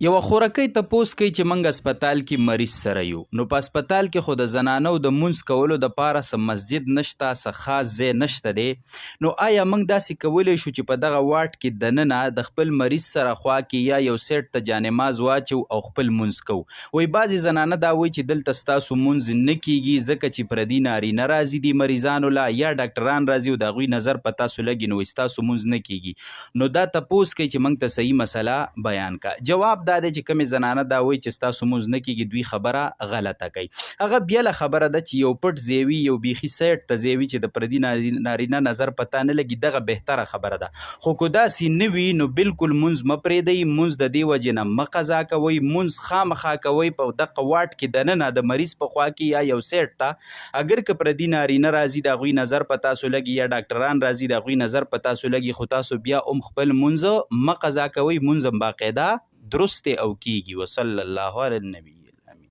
یوه خورکۍ تپوس کوي چې موږ هسپتال کې مریض سره یو نو په هسپتال کې خو د زنانو د مونځ کولو دپاره څه مسجد نشته څه خاص ځای نشته دی نو آیا موږ داسې کولی شو چې په دغه واټ کې دننه د خپل مریض سره خوا کې یا یو سیټ ته جانماز واچو او خپل مونځ کوو وایي بعضې زنانه دا وایي چې دلته ستاسو مونځ نه کیږي ځکه چې پردي نارینه راځي دي مریضانو له یا ډاکټران راځي او د هغوی نظر په تاسو لګي نو وایي ستاسو مونځ نه کیږي نو دا تپوس کوي چې موږ ته صحیح مسله بیان کا جواب دا دی چې کومې زنانه دا وایي چې ستاسو مونځ نه کیږي دوی خبره غلطه کوي هغه بیله خبره ده چې یو پټ ځای وي یو بیخي سیټ ته ځای وي چې د پردي نارینه نظر پته نه لګي دغه بهتره خبره ده خو که داسې نه وي نو بالکل مونځ مه پرېږدئ مونځ د دې وجې نه مه قضا کوئ مونځ خامخا کوئ په دغه واټ کې دننه د مریض په خوا کې یا یو سیټ ته اگر که پردي نارینه راځي د هغوی نظر په تاسو لګي یا ډاکټران راځي د هغوی نظر په تاسو لګي خو تاسو بیا هم خپل مونځ مه قضا کوئ مونځ هم باقاعده درست او کیږي وصلی الله علی النبی